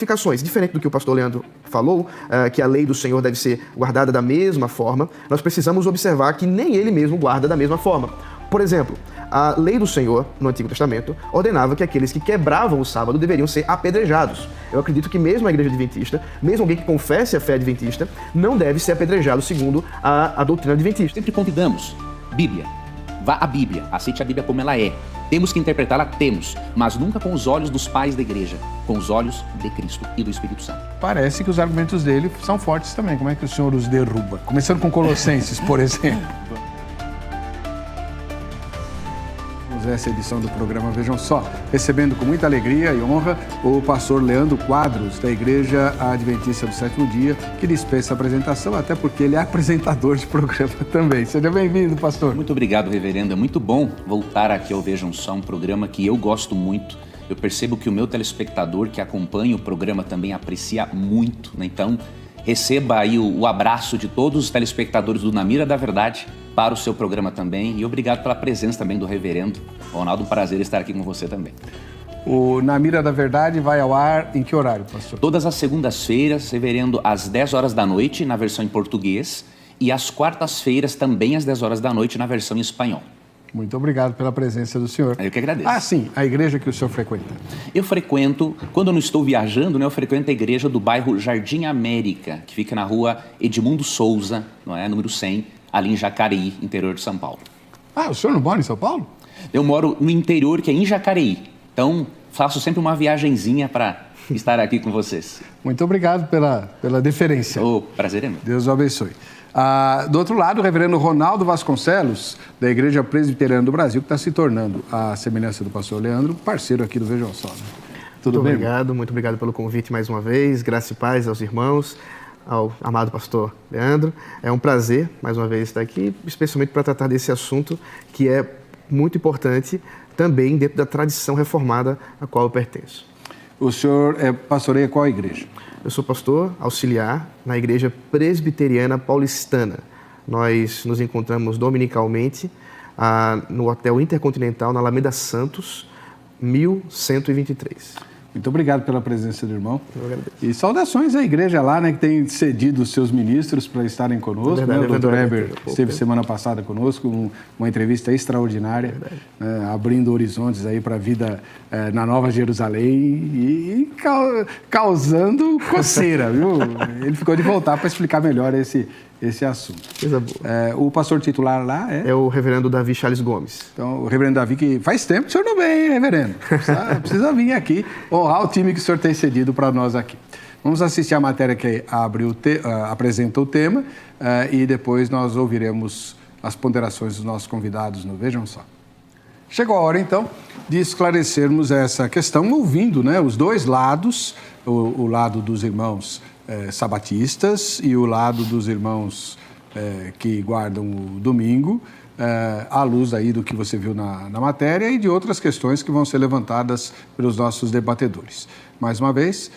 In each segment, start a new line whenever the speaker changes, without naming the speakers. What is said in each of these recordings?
Indicações, diferente do que o pastor Leandro falou, que a lei do Senhor deve ser guardada da mesma forma, nós precisamos observar que nem ele mesmo guarda da mesma forma. Por exemplo, a lei do Senhor, no Antigo Testamento, ordenava que aqueles que quebravam o sábado deveriam ser apedrejados. Eu acredito que mesmo a igreja adventista, mesmo alguém que confesse a fé adventista, não deve ser apedrejado segundo a doutrina adventista.
Sempre convidamos, Bíblia, vá à Bíblia, aceite a Bíblia como ela é. Temos que interpretá-la? Temos, mas nunca com os olhos dos pais da igreja, com os olhos de Cristo e do Espírito Santo.
Parece que os argumentos dele são fortes também. Como é que o senhor os derruba? Começando com Colossenses, por exemplo. Essa edição do programa, vejam só, recebendo com muita alegria e honra o pastor Leandro Quadros, da Igreja Adventista do Sétimo Dia, que dispensa a apresentação, até porque ele é apresentador de programa também. Seja bem-vindo, pastor.
Muito obrigado, reverendo. É muito bom voltar aqui ao Vejam Só, um programa que eu gosto muito. Eu percebo que o meu telespectador que acompanha o programa também aprecia muito, né? Então, receba aí o abraço de todos os telespectadores do Na Mira da Verdade para o seu programa também. E obrigado pela presença também do reverendo Ronaldo. Um prazer estar aqui com você também.
O Na Mira da Verdade vai ao ar em que horário, pastor?
Todas as segundas-feiras, reverendo, às 10 horas da noite, na versão em português. E às quartas-feiras, também às 10 horas da noite, na versão em espanhol.
Muito obrigado pela presença do senhor.
Eu que agradeço.
Ah, sim, a igreja que o senhor frequenta.
Eu frequento, quando eu não estou viajando, né, eu frequento a igreja do bairro Jardim América, que fica na rua Edmundo Souza, não é, número 100, ali em Jacareí, interior de São Paulo.
Ah, o senhor não mora em São Paulo?
Eu moro no interior, que é em Jacareí. Então, faço sempre uma viagenzinha para estar aqui com vocês.
Muito obrigado pela deferência.
O prazer é meu.
Deus o abençoe. Do outro lado, o reverendo Ronaldo Vasconcelos, da Igreja Presbiteriana do Brasil, que está se tornando, à semelhança do pastor Leandro, parceiro aqui do Vejam Só. Né? Tudo bem?
Muito obrigado pelo convite mais uma vez. Graça e paz aos irmãos, ao amado pastor Leandro. É um prazer, mais uma vez, estar aqui, especialmente para tratar desse assunto que é muito importante também dentro da tradição reformada a qual eu pertenço.
O senhor pastoreia qual igreja?
Eu sou pastor auxiliar na Igreja Presbiteriana Paulistana. Nós nos encontramos dominicalmente no Hotel Intercontinental, na Alameda Santos, 1123.
Muito obrigado pela presença do irmão.
Eu agradeço.
E saudações à igreja lá, né, que tem cedido os seus ministros para estarem conosco.
Verdade,
O Dr. Heber
é
esteve semana passada conosco, uma entrevista extraordinária, abrindo horizontes aí para a vida na Nova Jerusalém e causando coceira, viu? Ele ficou de voltar para explicar melhor esse assunto.
Coisa boa.
O pastor titular lá é?
É o reverendo Davi Charles Gomes.
Então, o reverendo Davi, que faz tempo que o senhor não vem, hein, reverendo? Precisa vir aqui honrar o time que o senhor tem cedido para nós aqui. Vamos assistir a matéria que apresenta o tema e depois nós ouviremos as ponderações dos nossos convidados no Vejam Só. Chegou a hora, então, de esclarecermos essa questão, ouvindo, né, os dois lados, o lado dos irmãos sabatistas e o lado dos irmãos que guardam o domingo, à luz aí do que você viu na matéria e de outras questões que vão ser levantadas pelos nossos debatedores. Mais uma vez,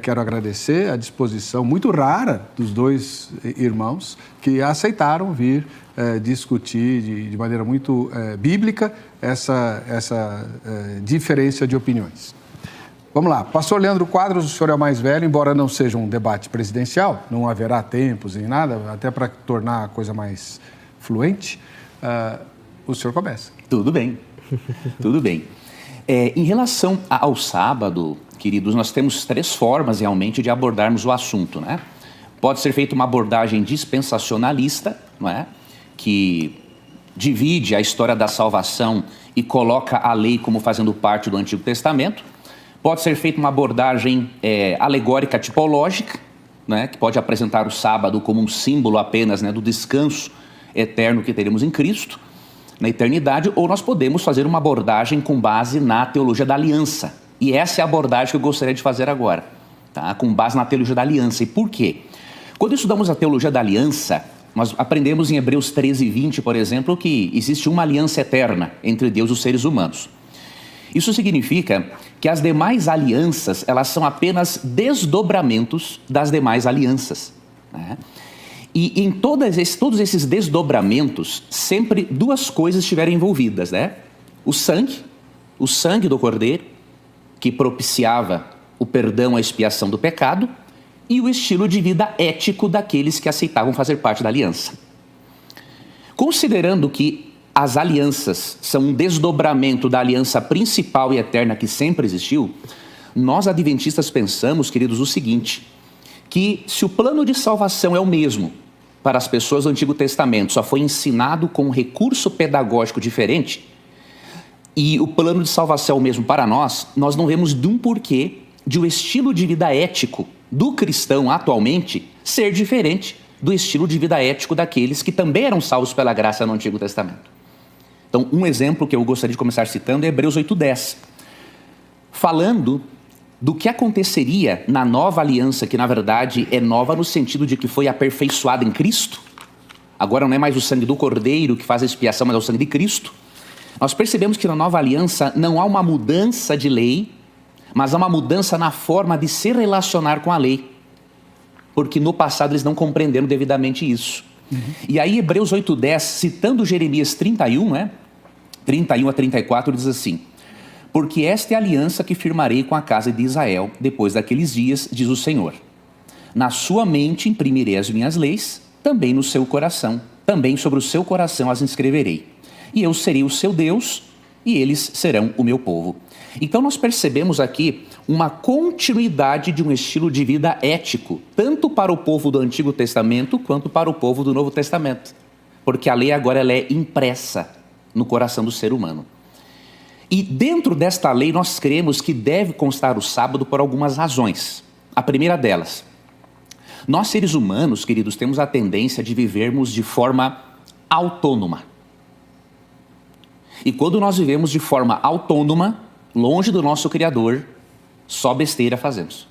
quero agradecer a disposição muito rara dos dois irmãos que aceitaram vir discutir de maneira muito bíblica essa diferença de opiniões. Vamos lá, pastor Leandro Quadros, o senhor é o mais velho, embora não seja um debate presidencial, não haverá tempos nem nada, até para tornar a coisa mais fluente, o senhor começa.
Tudo bem, tudo bem. Em relação ao sábado, queridos, nós temos 3 formas realmente de abordarmos o assunto, né? Pode ser feita uma abordagem dispensacionalista, não é? Que divide a história da salvação e coloca a lei como fazendo parte do Antigo Testamento. Pode ser feita uma abordagem alegórica tipológica, né, que pode apresentar o sábado como um símbolo apenas, né, do descanso eterno que teremos em Cristo, na eternidade, ou nós podemos fazer uma abordagem com base na teologia da aliança. E essa é a abordagem que eu gostaria de fazer agora, tá? Com base na teologia da aliança. E por quê? Quando estudamos a teologia da aliança, nós aprendemos em Hebreus 13:20, por exemplo, que existe uma aliança eterna entre Deus e os seres humanos. Isso significa que as demais alianças, elas são apenas desdobramentos das demais alianças, né? E em todos esses desdobramentos, sempre 2 coisas estiveram envolvidas, né? O sangue do Cordeiro, que propiciava o perdão, a expiação do pecado, e o estilo de vida ético daqueles que aceitavam fazer parte da aliança. Considerando que as alianças são um desdobramento da aliança principal e eterna que sempre existiu, nós adventistas pensamos, queridos, o seguinte, que se o plano de salvação é o mesmo para as pessoas do Antigo Testamento, só foi ensinado com um recurso pedagógico diferente, e o plano de salvação é o mesmo para nós não vemos de um porquê de o estilo de vida ético do cristão atualmente ser diferente do estilo de vida ético daqueles que também eram salvos pela graça no Antigo Testamento. Então, um exemplo que eu gostaria de começar citando é Hebreus 8:10, falando do que aconteceria na nova aliança, que na verdade é nova no sentido de que foi aperfeiçoada em Cristo. Agora não é mais o sangue do Cordeiro que faz a expiação, mas é o sangue de Cristo. Nós percebemos que na nova aliança não há uma mudança de lei, mas há uma mudança na forma de se relacionar com a lei. Porque no passado eles não compreenderam devidamente isso. E aí Hebreus 8:10, citando Jeremias 31, 31 a 34, diz assim: porque esta é a aliança que firmarei com a casa de Israel depois daqueles dias, diz o Senhor. Na sua mente imprimirei as minhas leis, também no seu coração, também sobre o seu coração as inscreverei. E eu serei o seu Deus, e eles serão o meu povo. Então nós percebemos aqui uma continuidade de um estilo de vida ético, tanto para o povo do Antigo Testamento, quanto para o povo do Novo Testamento. Porque a lei agora ela é impressa no coração do ser humano. E dentro desta lei nós cremos que deve constar o sábado por algumas razões. A primeira delas, nós seres humanos, queridos, temos a tendência de vivermos de forma autônoma. E quando nós vivemos de forma autônoma, longe do nosso Criador, só besteira fazemos.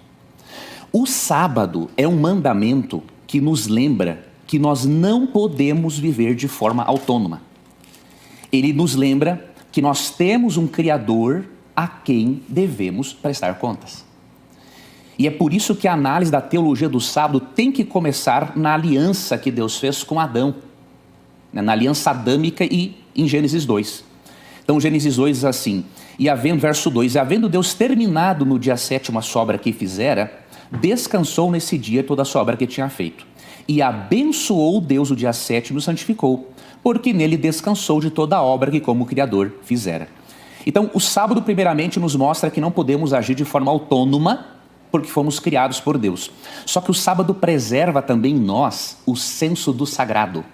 O sábado é um mandamento que nos lembra que nós não podemos viver de forma autônoma. Ele nos lembra que nós temos um Criador a quem devemos prestar contas. E é por isso que a análise da teologia do sábado tem que começar na aliança que Deus fez com Adão, na aliança adâmica e em Gênesis 2. Então Gênesis 2 diz assim, verso 2, e havendo Deus terminado no dia 7º a sua obra que fizera, descansou nesse dia toda a sua obra que tinha feito. E abençoou Deus o dia 7º e o santificou, porque nele descansou de toda a obra que como Criador fizera. Então o sábado primeiramente nos mostra que não podemos agir de forma autônoma, porque fomos criados por Deus. Só que o sábado preserva também em nós o senso do sagrado.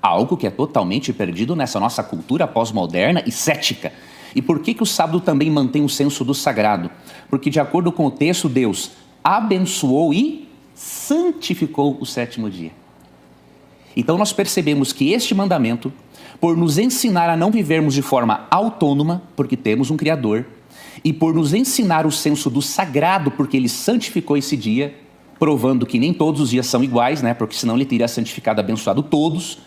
Algo que é totalmente perdido nessa nossa cultura pós-moderna e cética. E por que o sábado também mantém o senso do sagrado? Porque de acordo com o texto, Deus abençoou e santificou o 7º dia. Então nós percebemos que este mandamento, por nos ensinar a não vivermos de forma autônoma, porque temos um Criador, e por nos ensinar o senso do sagrado, porque Ele santificou esse dia, provando que nem todos os dias são iguais, porque senão Ele teria santificado e abençoado todos.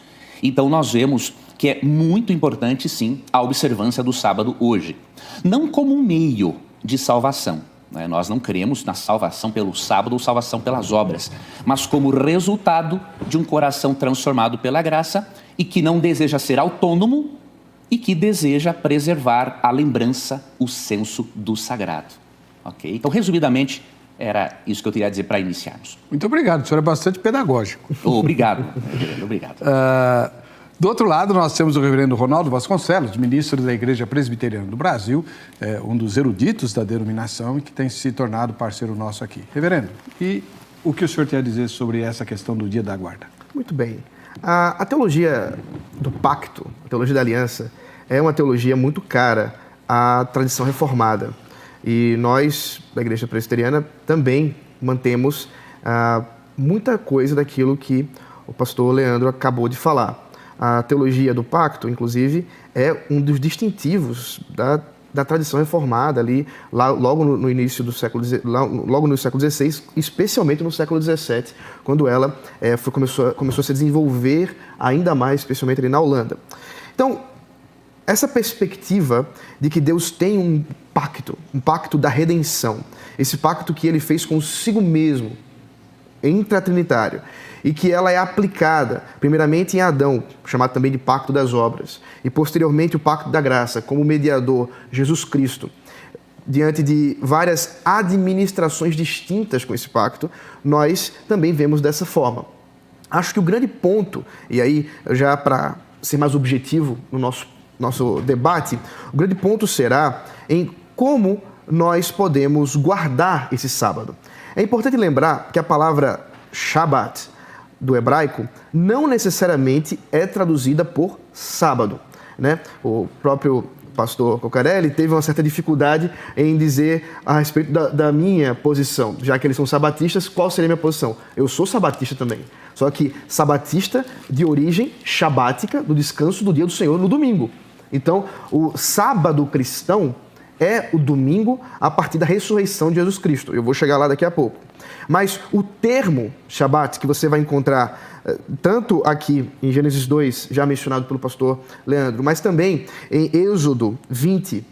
Então nós vemos que é muito importante, sim, a observância do sábado hoje. Não como um meio de salvação. Nós não cremos na salvação pelo sábado ou salvação pelas obras, mas como resultado de um coração transformado pela graça e que não deseja ser autônomo e que deseja preservar a lembrança, o senso do sagrado. Ok? Então, resumidamente, era isso que eu queria dizer para iniciarmos.
Muito obrigado, o senhor é bastante pedagógico.
Obrigado, obrigado.
Do outro lado, nós temos o reverendo Ronaldo Vasconcelos, ministro da Igreja Presbiteriana do Brasil, um dos eruditos da denominação e que tem se tornado parceiro nosso aqui. Reverendo, e o que o senhor tem a dizer sobre essa questão do dia da guarda?
Muito bem. A teologia do pacto, a teologia da aliança, é uma teologia muito cara à tradição reformada. E nós, da Igreja Presbiteriana, também mantemos muita coisa daquilo que o pastor Leandro acabou de falar. A teologia do pacto, inclusive, é um dos distintivos da tradição reformada ali, logo no início do século XVI, especialmente no século XVII, quando ela começou a se desenvolver ainda mais, especialmente ali na Holanda. Então, essa perspectiva de que Deus tem um pacto da redenção, esse pacto que Ele fez consigo mesmo, intratrinitário, e que ela é aplicada primeiramente em Adão, chamado também de pacto das obras, e posteriormente o pacto da graça, como mediador, Jesus Cristo. diante de várias administrações distintas com esse pacto, nós também vemos dessa forma. Acho que o grande ponto, e aí já para ser mais objetivo no nosso debate, o grande ponto será em como nós podemos guardar esse sábado. É importante lembrar que a palavra Shabbat, do hebraico, não necessariamente é traduzida por sábado, né? O próprio pastor Cocarelli teve uma certa dificuldade em dizer a respeito da minha posição. Já que eles são sabatistas, qual seria a minha posição? Eu sou sabatista também. Só que sabatista de origem shabática, do descanso do dia do Senhor no domingo. Então, o sábado cristão é o domingo a partir da ressurreição de Jesus Cristo. Eu vou chegar lá daqui a pouco. Mas o termo Shabat, que você vai encontrar tanto aqui em Gênesis 2, já mencionado pelo pastor Leandro, mas também em Êxodo 20,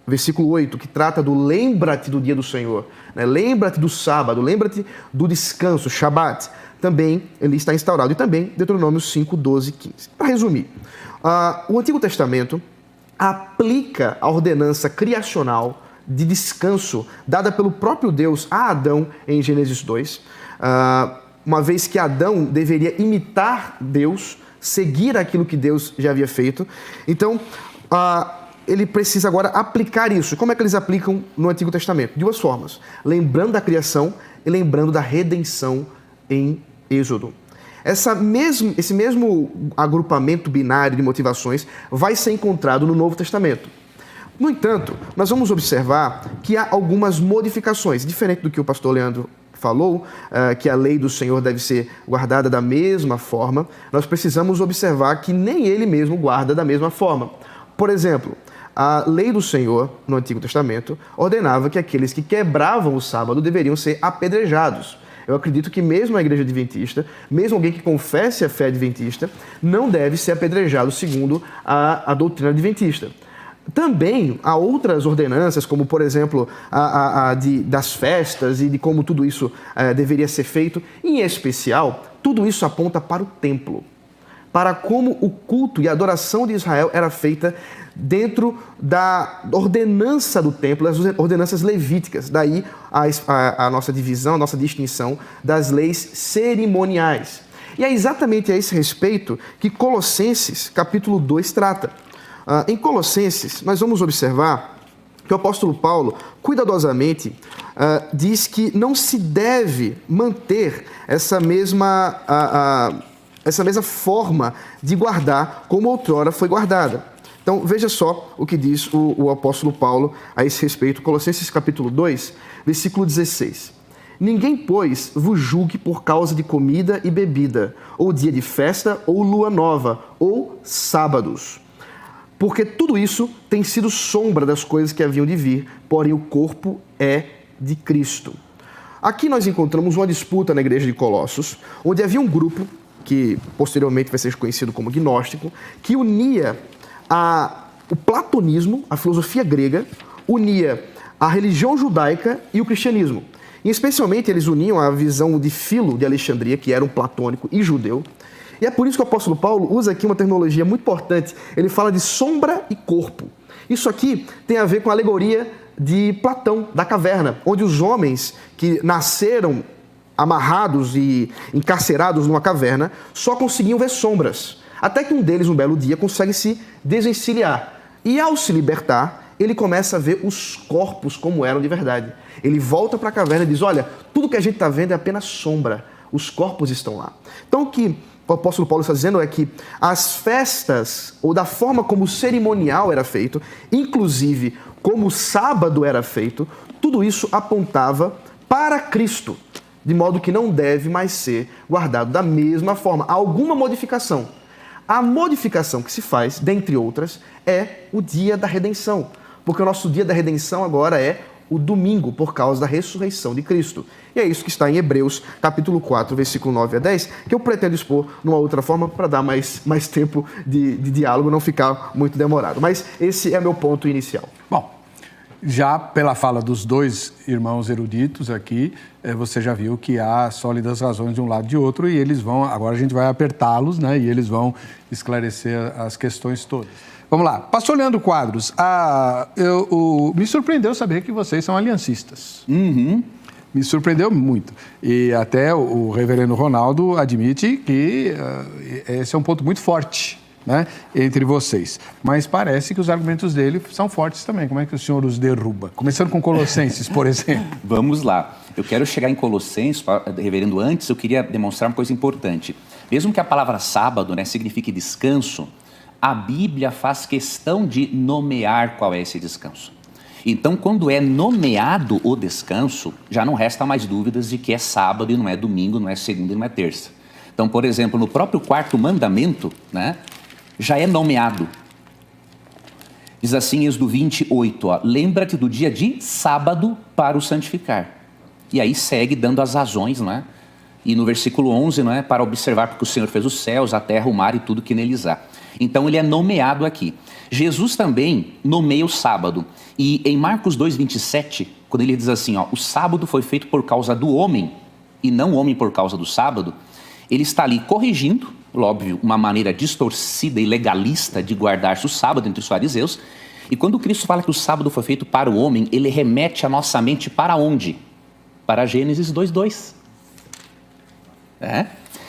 versículo 8, que trata do lembra-te do dia do Senhor, né? Lembra-te do sábado, lembra-te do descanso, Shabat, também ele está instaurado. E também Deuteronômio 5, 12 e 15. Para resumir, o Antigo Testamento aplica a ordenança criacional de descanso dada pelo próprio Deus a Adão em Gênesis 2, uma vez que Adão deveria imitar Deus, seguir aquilo que Deus já havia feito. Então, ele precisa agora aplicar isso. Como é que eles aplicam no Antigo Testamento? De duas formas: lembrando da criação e lembrando da redenção em Êxodo. Esse mesmo agrupamento binário de motivações vai ser encontrado no Novo Testamento. No entanto, nós vamos observar que há algumas modificações, diferente do que o pastor Leandro falou, que a lei do Senhor deve ser guardada da mesma forma. Nós precisamos observar que nem ele mesmo guarda da mesma forma. Por exemplo, a lei do Senhor, no Antigo Testamento, ordenava que aqueles que quebravam o sábado deveriam ser apedrejados. Eu acredito que mesmo a igreja adventista, mesmo alguém que confesse a fé adventista, não deve ser apedrejado segundo a doutrina adventista. Também há outras ordenanças, como por exemplo das festas e de como tudo isso deveria ser feito. Em especial, tudo isso aponta para o templo, para como o culto e a adoração de Israel era feita dentro da ordenança do templo, as ordenanças levíticas. Daí a nossa divisão, a nossa distinção das leis cerimoniais. E é exatamente a esse respeito que Colossenses, capítulo 2, trata. Em Colossenses, nós vamos observar que o apóstolo Paulo, cuidadosamente, diz que não se deve manter essa mesma forma de guardar como outrora foi guardada. Então, veja só o que diz o apóstolo Paulo a esse respeito, Colossenses capítulo 2, versículo 16. Ninguém, pois, vos julgue por causa de comida e bebida, ou dia de festa, ou lua nova, ou sábados. Porque tudo isso tem sido sombra das coisas que haviam de vir, porém o corpo é de Cristo. Aqui nós encontramos uma disputa na igreja de Colossos, onde havia um grupo, que posteriormente vai ser conhecido como gnóstico, que unia o platonismo, a filosofia grega, unia a religião judaica e o cristianismo. E especialmente eles uniam a visão de Filo de Alexandria, que era um platônico e judeu. E é por isso que o apóstolo Paulo usa aqui uma terminologia muito importante. Ele fala de sombra e corpo. Isso aqui tem a ver com a alegoria de Platão, da caverna, onde os homens que nasceram amarrados e encarcerados numa caverna só conseguiam ver sombras. Até que um deles, um belo dia, consegue se desencilhar. E ao se libertar, ele começa a ver os corpos como eram de verdade. Ele volta para a caverna e diz: olha, tudo que a gente está vendo é apenas sombra. Os corpos estão lá. Então o que o apóstolo Paulo está dizendo é que as festas, ou da forma como o cerimonial era feito, inclusive como o sábado era feito, tudo isso apontava para Cristo, de modo que não deve mais ser guardado da mesma forma. Há alguma modificação. A modificação que se faz, dentre outras, é o dia da redenção, porque o nosso dia da redenção agora é o domingo, por causa da ressurreição de Cristo. E é isso que está em Hebreus, capítulo 4, versículo 9 a 10, que eu pretendo expor numa outra forma para dar mais tempo de diálogo, não ficar muito demorado. Mas esse é meu ponto inicial.
Bom, Já pela fala dos dois irmãos eruditos aqui, você já viu que há sólidas razões de um lado e de outro e eles vão, agora a gente vai apertá-los, né? E eles vão esclarecer as questões todas. Vamos lá. Pastor Leandro Quadros, me surpreendeu saber que vocês são aliancistas. Me surpreendeu muito. E até o reverendo Ronaldo admite que esse é um ponto muito forte, né, entre vocês. Mas parece que os argumentos dele são fortes também. Como é que o senhor os derruba? Começando com Colossenses, por exemplo.
Vamos lá. Eu quero chegar em Colossenses, reverendo, antes eu queria demonstrar uma coisa importante. Mesmo que a palavra sábado, né, signifique descanso, a Bíblia faz questão de nomear qual é esse descanso. Então, quando é nomeado o descanso, já não resta mais dúvidas de que é sábado e não é domingo, não é segunda e não é terça. Então, por exemplo, no próprio quarto mandamento, né, já é nomeado. Diz assim, Êxodo 28, lembra-te do dia de sábado para o santificar. E aí segue dando as razões, não é? E no versículo 11, não é? Para observar porque o Senhor fez os céus, a terra, o mar e tudo que neles há. Então ele é nomeado aqui. Jesus também nomeia o sábado. E em Marcos 2,27, quando ele diz assim, o sábado foi feito por causa do homem e não o homem por causa do sábado, ele está ali corrigindo, óbvio, uma maneira distorcida e legalista de guardar-se o sábado entre os fariseus. E quando Cristo fala que o sábado foi feito para o homem, ele remete a nossa mente para onde? Para Gênesis 2:2.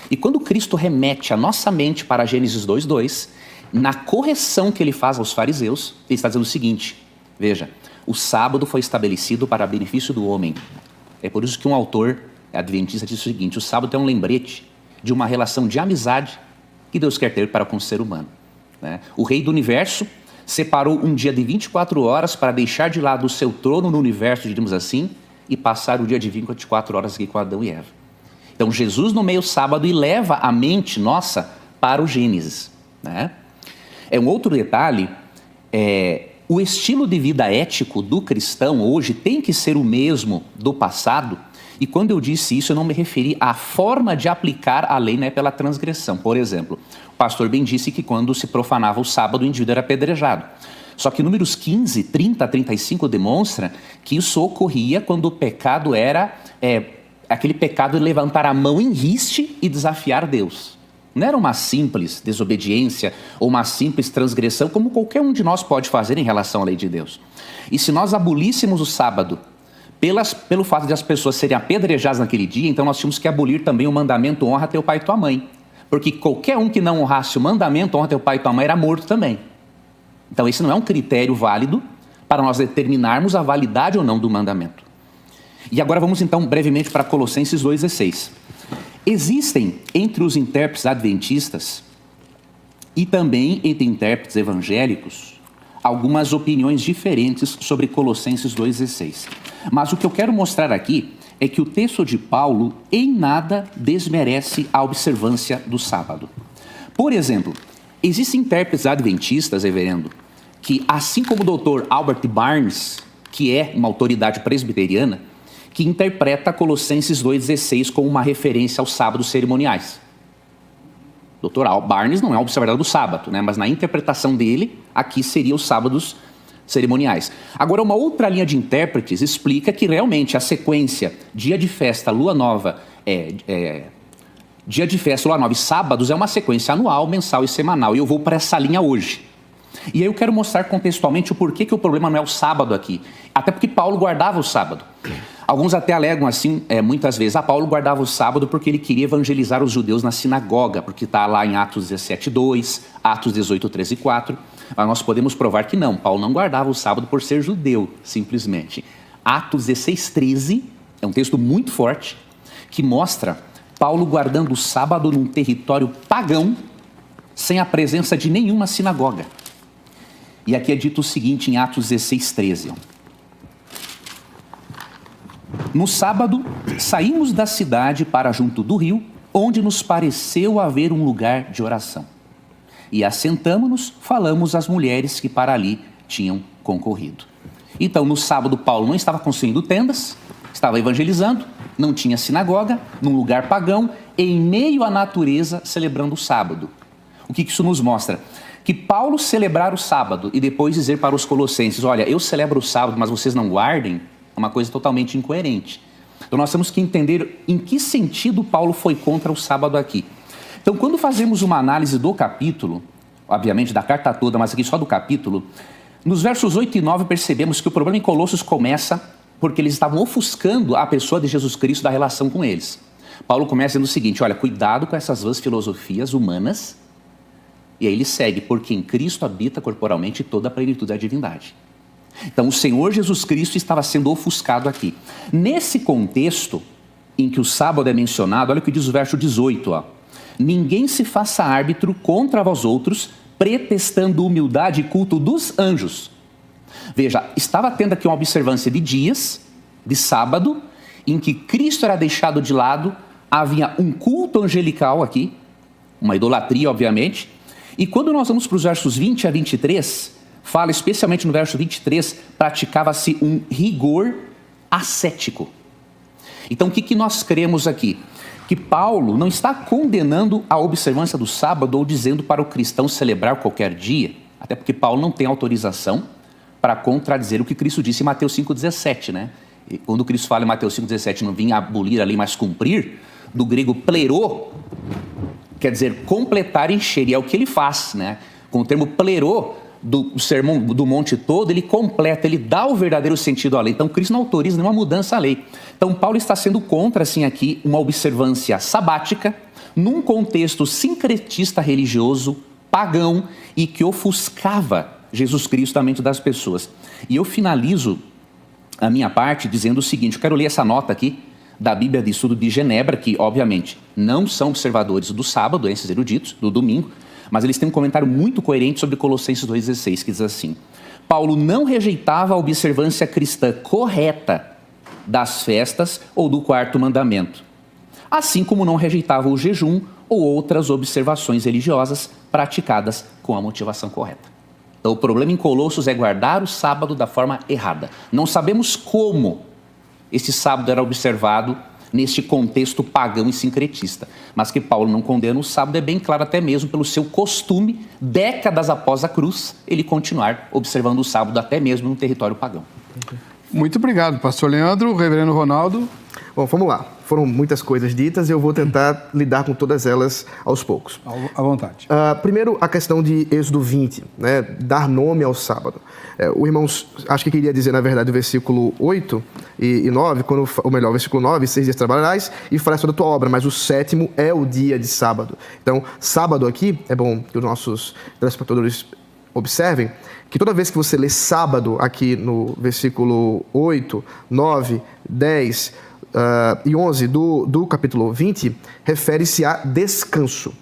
E quando Cristo remete a nossa mente para Gênesis 2:2, na correção que ele faz aos fariseus, ele está dizendo o seguinte, veja, o sábado foi estabelecido para benefício do homem. É por isso que um autor adventista diz o seguinte, o sábado é um lembrete de uma relação de amizade que Deus quer ter para com o ser humano. Né? O rei do universo separou um dia de 24 horas para deixar de lado o seu trono no universo, digamos assim, e passar o dia de 24 horas aqui com Adão e Eva. Então Jesus nomeia o sábado e leva a mente nossa para o Gênesis. Né? Um outro detalhe, o estilo de vida ético do cristão hoje tem que ser o mesmo do passado. E quando eu disse isso, eu não me referi à forma de aplicar a lei, né, pela transgressão. Por exemplo, o pastor bem disse que quando se profanava o sábado, o indivíduo era apedrejado. Só que números 15, 30, 35 demonstra que isso ocorria quando o pecado era aquele pecado de levantar a mão em riste e desafiar Deus. Não era uma simples desobediência ou uma simples transgressão, como qualquer um de nós pode fazer em relação à lei de Deus. E se nós abolíssemos o sábado, pelo fato de as pessoas serem apedrejadas naquele dia, então nós tínhamos que abolir também o mandamento honra teu pai e tua mãe. Porque qualquer um que não honrasse o mandamento honra teu pai e tua mãe era morto também. Então esse não é um critério válido para nós determinarmos a validade ou não do mandamento. E agora vamos então brevemente para Colossenses 2,16. Existem entre os intérpretes adventistas e também entre intérpretes evangélicos algumas opiniões diferentes sobre Colossenses 2,16. Mas o que eu quero mostrar aqui é que o texto de Paulo em nada desmerece a observância do sábado. Por exemplo, existem intérpretes adventistas, reverendo, que assim como o Dr. Albert Barnes, que é uma autoridade presbiteriana, que interpreta Colossenses 2,16 como uma referência aos sábados cerimoniais. Dr. Barnes não é um observador do sábado, né? Mas na interpretação dele, aqui seriam os sábados cerimoniais. Agora, uma outra linha de intérpretes explica que realmente a sequência dia de festa, lua nova, dia de festa, lua nova e sábados é uma sequência anual, mensal e semanal. E eu vou para essa linha hoje. E aí eu quero mostrar contextualmente o porquê que o problema não é o sábado aqui. Até porque Paulo guardava o sábado. Alguns até alegam assim, muitas vezes, Paulo guardava o sábado porque ele queria evangelizar os judeus na sinagoga, porque está lá em Atos 17:2, Atos 18:13-4. Mas nós podemos provar que não, Paulo não guardava o sábado por ser judeu, simplesmente. Atos 16:13 é um texto muito forte, que mostra Paulo guardando o sábado num território pagão, sem a presença de nenhuma sinagoga. E aqui é dito o seguinte em Atos 16:13. No sábado, saímos da cidade para junto do rio, onde nos pareceu haver um lugar de oração. E assentamo-nos, falamos às mulheres que para ali tinham concorrido. Então, no sábado, Paulo não estava construindo tendas, estava evangelizando, não tinha sinagoga, num lugar pagão, em meio à natureza, celebrando o sábado. O que isso nos mostra? que Paulo celebrar o sábado e depois dizer para os colossenses, olha, eu celebro o sábado, mas vocês não guardem, é uma coisa totalmente incoerente. Então nós temos que entender em que sentido Paulo foi contra o sábado aqui. Então quando fazemos uma análise do capítulo, obviamente da carta toda, mas aqui só do capítulo, nos versos 8 e 9 percebemos que o problema em Colossos começa porque eles estavam ofuscando a pessoa de Jesus Cristo da relação com eles. Paulo começa dizendo o seguinte, olha, cuidado com essas vãs filosofias humanas, e aí ele segue, porque em Cristo habita corporalmente toda a plenitude da divindade. Então o Senhor Jesus Cristo estava sendo ofuscado aqui. Nesse contexto em que o sábado é mencionado, olha o que diz o verso 18, ó. Ninguém se faça árbitro contra vós outros, pretextando humildade e culto dos anjos. Veja, estava tendo aqui uma observância de dias, de sábado, em que Cristo era deixado de lado, havia um culto angelical aqui, uma idolatria, obviamente, e quando nós vamos para os versos 20 a 23, fala especialmente no verso 23, praticava-se um rigor ascético. Então o que nós cremos aqui? Que Paulo não está condenando a observância do sábado ou dizendo para o cristão celebrar qualquer dia, até porque Paulo não tem autorização para contradizer o que Cristo disse em Mateus 5,17, né? E quando Cristo fala em Mateus 5,17, não vim abolir a lei, mas cumprir, do grego plerô, quer dizer completar e encher, e é o que ele faz, né? Com o termo plerô, do sermão do monte todo, ele completa, ele dá o verdadeiro sentido à lei. Então Cristo não autoriza nenhuma mudança à lei. Então Paulo está sendo contra, assim, aqui, uma observância sabática, num contexto sincretista religioso, pagão, e que ofuscava Jesus Cristo na mente das pessoas. E eu finalizo a minha parte dizendo o seguinte, eu quero ler essa nota aqui, da Bíblia de Estudo de Genebra, que obviamente não são observadores do sábado, esses eruditos, do domingo, mas eles têm um comentário muito coerente sobre Colossenses 2,16, que diz assim, Paulo não rejeitava a observância cristã correta das festas ou do quarto mandamento, assim como não rejeitava o jejum ou outras observações religiosas praticadas com a motivação correta. Então o problema em Colossos é guardar o sábado da forma errada. Não sabemos como esse sábado era observado neste contexto pagão e sincretista. Mas que Paulo não condena o sábado é bem claro, até mesmo pelo seu costume, décadas após a cruz, ele continuar observando o sábado até mesmo no território pagão.
Muito obrigado, pastor Leandro. Reverendo Ronaldo.
Bom, vamos lá. Foram muitas coisas ditas e eu vou tentar lidar com todas elas aos poucos.
À vontade.
Primeiro, a questão de Êxodo 20, né? Dar nome ao sábado. O irmão, acho que queria dizer, na verdade, o versículo 8 e 9, ou melhor, o versículo 9, 6 dias trabalharás e farás toda a tua obra, mas o sétimo é o dia de sábado. Então, sábado aqui, é bom que os nossos telespectadores observem, que toda vez que você lê sábado aqui no versículo 8, 9, 10... e 11 do capítulo 20, refere-se a descanso.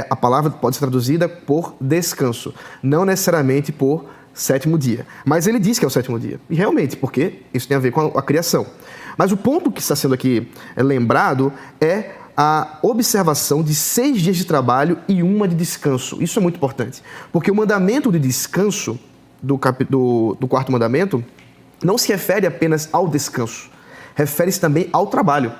A palavra pode ser traduzida por descanso, não necessariamente por sétimo dia. Mas ele diz que é o sétimo dia. E realmente, porque isso tem a ver com a criação. Mas o ponto que está sendo aqui lembrado é a observação de 6 dias de trabalho e 1 de descanso. Isso é muito importante. Porque o mandamento de descanso do quarto mandamento não se refere apenas ao descanso. Refere-se também ao trabalho.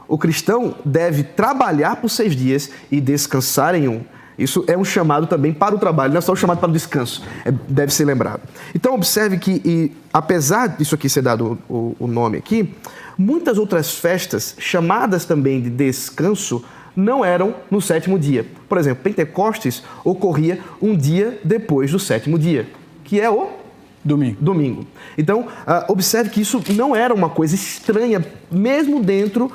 O cristão deve trabalhar por 6 dias e descansar em 1. Isso é um chamado também para o trabalho, não é só um chamado para o descanso. Deve ser lembrado. Então, observe que, apesar disso aqui ser dado o nome aqui, muitas outras festas, chamadas também de descanso, não eram no 7º dia. Por exemplo, Pentecostes ocorria um dia depois do 7º dia, que é o Domingo. Então, observe que isso não era uma coisa estranha, mesmo dentro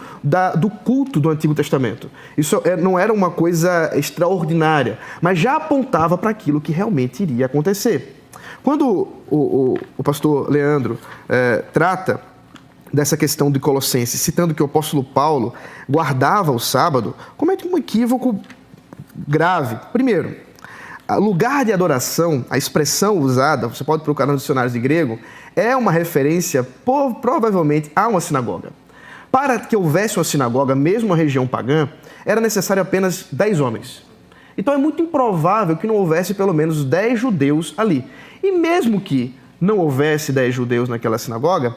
do culto do Antigo Testamento. Isso não era uma coisa extraordinária, mas já apontava para aquilo que realmente iria acontecer. Quando o pastor Leandro trata dessa questão de Colossenses, citando que o apóstolo Paulo guardava o sábado, comete um equívoco grave. Primeiro, lugar de adoração, a expressão usada, você pode procurar nos dicionários de grego, é uma referência provavelmente a uma sinagoga. Para que houvesse uma sinagoga, mesmo uma região pagã, era necessário apenas 10 homens. Então é muito improvável que não houvesse pelo menos 10 judeus ali. E mesmo que não houvesse 10 judeus naquela sinagoga,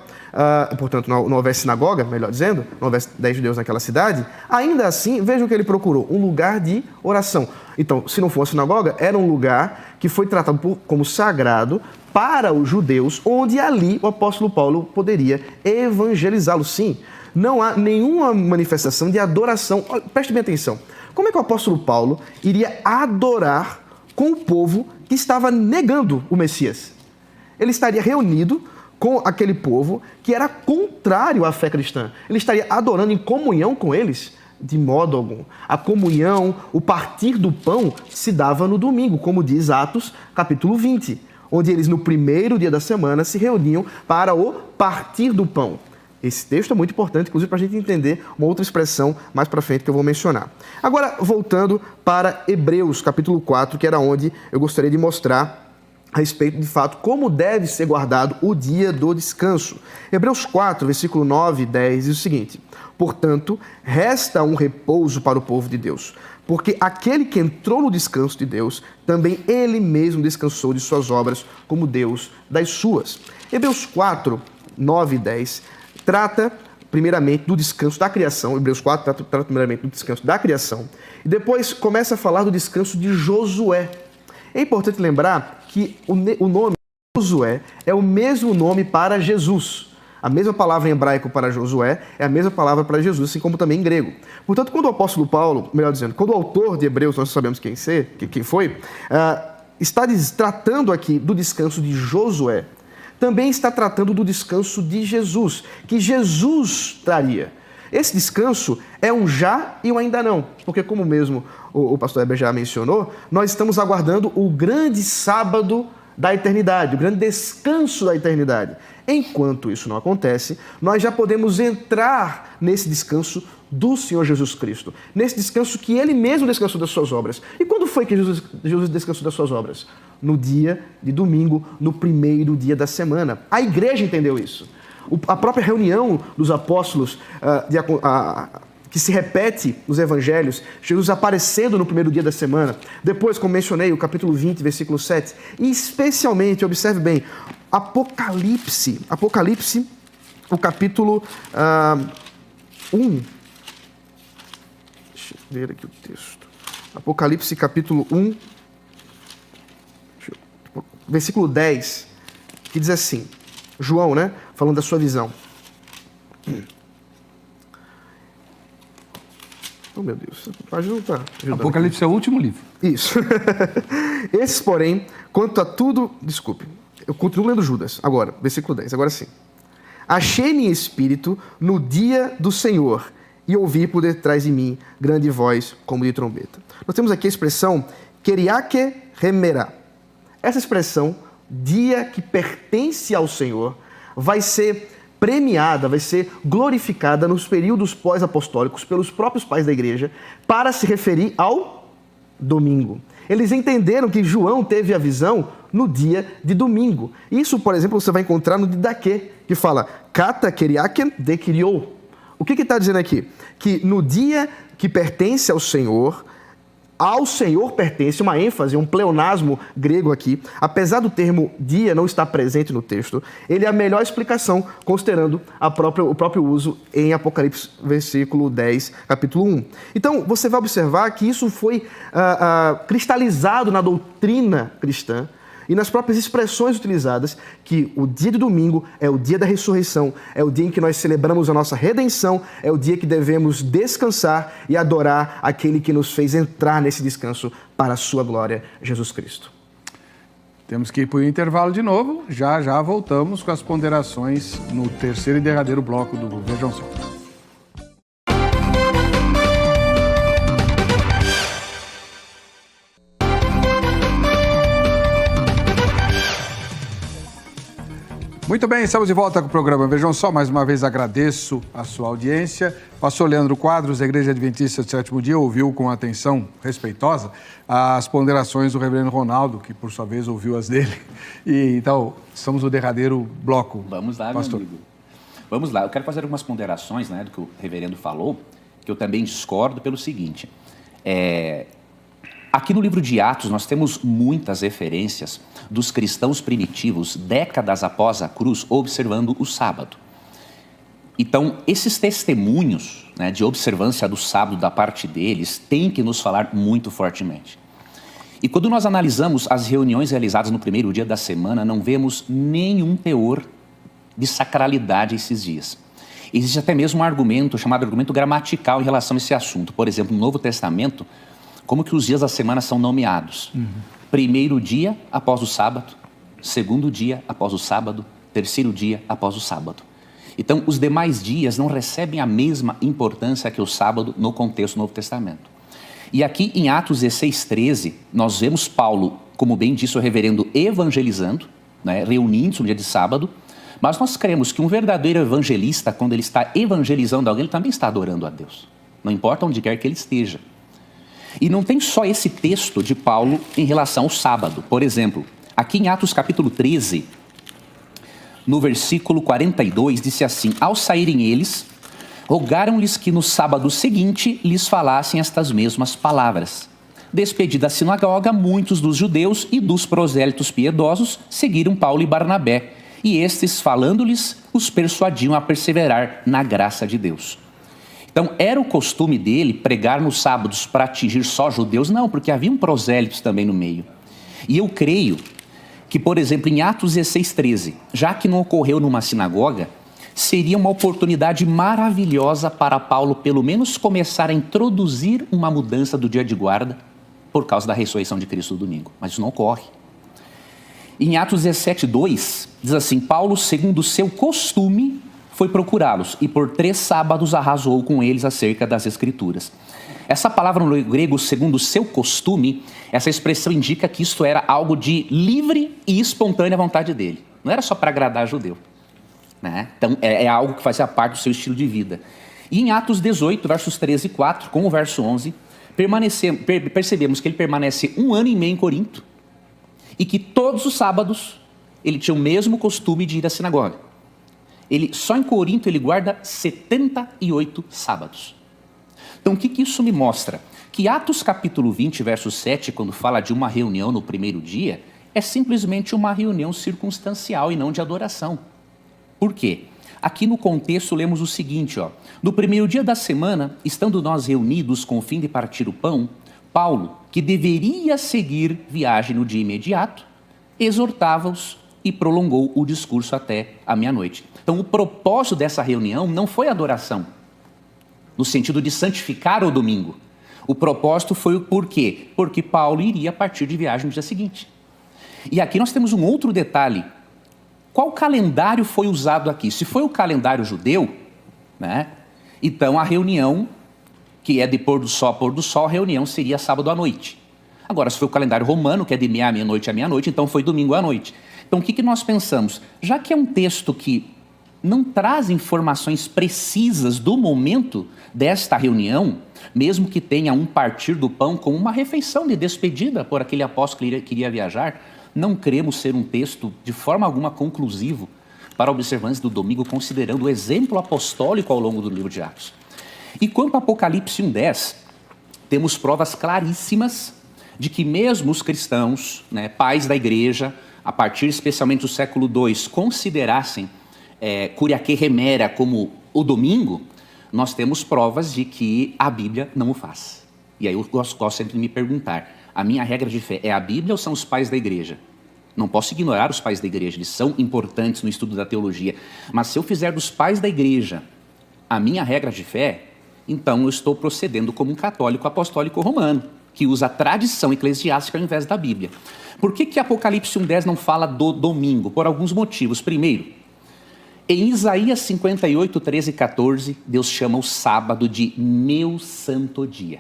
portanto, não houvesse sinagoga, melhor dizendo, não houvesse 10 judeus naquela cidade, ainda assim, veja o que ele procurou, um lugar de oração. Então, se não fosse sinagoga, era um lugar que foi tratado como sagrado para os judeus, onde ali o apóstolo Paulo poderia evangelizá-los. Sim, não há nenhuma manifestação de adoração. Preste bem atenção. Como é que o apóstolo Paulo iria adorar com o povo que estava negando o Messias? Ele estaria reunido com aquele povo que era contrário à fé cristã. Ele estaria adorando em comunhão com eles? De modo algum. A comunhão, o partir do pão, se dava no domingo, como diz Atos, capítulo 20, onde eles, no primeiro dia da semana, se reuniam para o partir do pão. Esse texto é muito importante, inclusive, para a gente entender uma outra expressão mais para frente que eu vou mencionar. Agora, voltando para Hebreus, capítulo 4, que era onde eu gostaria de mostrar a respeito, de fato, como deve ser guardado o dia do descanso. Hebreus 4, versículo 9 e 10 diz o seguinte: portanto, resta um repouso para o povo de Deus, porque aquele que entrou no descanso de Deus, também ele mesmo descansou de suas obras, como Deus das suas. Hebreus 4, 9 e 10 trata primeiramente do descanso da criação. Hebreus 4 trata primeiramente do descanso da criação, e depois começa a falar do descanso de Josué. É importante lembrar que o nome Josué é o mesmo nome para Jesus. A mesma palavra em hebraico para Josué é a mesma palavra para Jesus, assim como também em grego. Portanto, quando o apóstolo Paulo, melhor dizendo, quando o autor de Hebreus, nós sabemos quem foi, está tratando aqui do descanso de Josué, também está tratando do descanso de Jesus, que Jesus traria. Esse descanso é um já e um ainda não, porque como mesmo o pastor Heber já mencionou, nós estamos aguardando o grande sábado da eternidade, o grande descanso da eternidade. Enquanto isso não acontece, nós já podemos entrar nesse descanso do Senhor Jesus Cristo, nesse descanso que Ele mesmo descansou das suas obras. E quando foi que Jesus descansou das suas obras? No dia de domingo, no primeiro dia da semana. A igreja entendeu isso. A própria reunião dos apóstolos, que se repete nos evangelhos, Jesus aparecendo no primeiro dia da semana. Depois, como mencionei, o capítulo 20, versículo 7. E especialmente, observe bem, Apocalipse, o capítulo 1. Deixa eu ver aqui o texto. Apocalipse, capítulo 1, versículo 10, que diz assim, João, né, falando da sua visão. Oh, meu Deus, a página não está ajudando.
Apocalipse é o último livro.
Isso. Esses, porém, quanto a tudo... Desculpe, eu continuo lendo Judas. Agora, versículo 10, agora sim. Achei-me em espírito no dia do Senhor e ouvi por detrás de mim grande voz como de trombeta. Nós temos aqui a expressão Keriake Remera. Essa expressão, dia que pertence ao Senhor, vai ser premiada, vai ser glorificada nos períodos pós-apostólicos pelos próprios pais da igreja para se referir ao domingo. Eles entenderam que João teve a visão no dia de domingo. Isso, por exemplo, você vai encontrar no Didaquê, que fala Kata Keriaken de Kiriou. O que está dizendo aqui? Que no dia que pertence ao Senhor pertence, uma ênfase, um pleonasmo grego aqui, apesar do termo dia não estar presente no texto, ele é a melhor explicação, considerando o próprio uso em Apocalipse, versículo 10, capítulo 1. Então, você vai observar que isso foi cristalizado na doutrina cristã, e nas próprias expressões utilizadas, que o dia de domingo é o dia da ressurreição, é o dia em que nós celebramos a nossa redenção, é o dia que devemos descansar e adorar aquele que nos fez entrar nesse descanso para a sua glória, Jesus Cristo.
Temos que ir para o intervalo de novo, já voltamos com as ponderações no terceiro e derradeiro bloco do Vejam Só. Muito bem, estamos de volta com o programa Vejam Só. Mais uma vez agradeço a sua audiência. Pastor Leandro Quadros, da Igreja Adventista do Sétimo Dia, ouviu com atenção respeitosa as ponderações do reverendo Ronaldo, que por sua vez ouviu as dele. E então, estamos no derradeiro bloco.
Vamos lá,
pastor.
Meu amigo. Vamos lá, eu quero fazer algumas ponderações, né, do que o reverendo falou, que eu também discordo pelo seguinte. Aqui no livro de Atos nós temos muitas referências dos cristãos primitivos, décadas após a cruz, observando o sábado. Então, esses testemunhos, né, de observância do sábado da parte deles têm que nos falar muito fortemente. E quando nós analisamos as reuniões realizadas no primeiro dia da semana, não vemos nenhum teor de sacralidade esses dias. Existe até mesmo um argumento chamado argumento gramatical em relação a esse assunto. Por exemplo, no Novo Testamento, como que os dias da semana são nomeados? Primeiro dia após o sábado, segundo dia após o sábado, terceiro dia após o sábado. Então, os demais dias não recebem a mesma importância que o sábado no contexto do Novo Testamento. E aqui em Atos 16:13, nós vemos Paulo, como bem disse o reverendo, evangelizando, né, reunindo-se no dia de sábado, mas nós cremos que um verdadeiro evangelista, quando ele está evangelizando alguém, ele também está adorando a Deus. Não importa onde quer que ele esteja. E não tem só esse texto de Paulo em relação ao sábado. Por exemplo, aqui em Atos capítulo 13, no versículo 42, disse assim: ao saírem eles, rogaram-lhes que no sábado seguinte lhes falassem estas mesmas palavras. Despedida a sinagoga, muitos dos judeus e dos prosélitos piedosos seguiram Paulo e Barnabé, e estes, falando-lhes, os persuadiam a perseverar na graça de Deus. Então, era o costume dele pregar nos sábados para atingir só judeus? Não, porque haviam prosélitos também no meio. E eu creio que, por exemplo, em Atos 16:13, já que não ocorreu numa sinagoga, seria uma oportunidade maravilhosa para Paulo, pelo menos, começar a introduzir uma mudança do dia de guarda por causa da ressurreição de Cristo no domingo. Mas isso não ocorre. Em Atos 17:2, diz assim: Paulo, segundo o seu costume, foi procurá-los e por 3 sábados arrasou com eles acerca das Escrituras. Essa palavra no grego, segundo o seu costume, essa expressão indica que isto era algo de livre e espontânea vontade dele. Não era só para agradar judeu, né? Então, é algo que fazia parte do seu estilo de vida. E em Atos 18, versos 13 e 4, com o verso 11, percebemos que ele permanece 1 ano e meio em Corinto e que todos os sábados ele tinha o mesmo costume de ir à sinagoga. Só em Corinto ele guarda 78 sábados. Então, o que isso me mostra? Que Atos capítulo 20, verso 7, quando fala de uma reunião no primeiro dia, é simplesmente uma reunião circunstancial e não de adoração. Por quê? Aqui no contexto lemos o seguinte, ó: no primeiro dia da semana, estando nós reunidos com o fim de partir o pão, Paulo, que deveria seguir viagem no dia imediato, exortava-os e prolongou o discurso até a meia-noite. Então, o propósito dessa reunião não foi adoração, no sentido de santificar o domingo. O propósito foi o porquê? Porque Paulo iria partir de viagem no dia seguinte. E aqui nós temos um outro detalhe. Qual calendário foi usado aqui? Se foi o calendário judeu, né, então a reunião, que é de pôr do sol a pôr do sol, a reunião seria sábado à noite. Agora, se foi o calendário romano, que é de meia-noite a meia-noite, então foi domingo à noite. Então, o que nós pensamos? Já que é um texto que não traz informações precisas do momento desta reunião, mesmo que tenha um partir do pão como uma refeição de despedida por aquele apóstolo que iria viajar, não cremos ser um texto de forma alguma conclusivo para a observância do domingo, considerando o exemplo apostólico ao longo do livro de Atos. E quanto a Apocalipse 1:10, temos provas claríssimas de que mesmo os cristãos, né, pais da igreja, a partir especialmente do século II, considerassem Curiaque Remera como o domingo, nós temos provas de que a Bíblia não o faz. E aí eu gosto sempre de me perguntar, a minha regra de fé é a Bíblia ou são os pais da igreja? Não posso ignorar os pais da igreja, eles são importantes no estudo da teologia, mas se eu fizer dos pais da igreja a minha regra de fé, então eu estou procedendo como um católico apostólico romano, que usa a tradição eclesiástica ao invés da Bíblia. Por que Apocalipse 1:10 não fala do domingo? Por alguns motivos. Primeiro, em Isaías 58, 13 e 14, Deus chama o sábado de meu santo dia.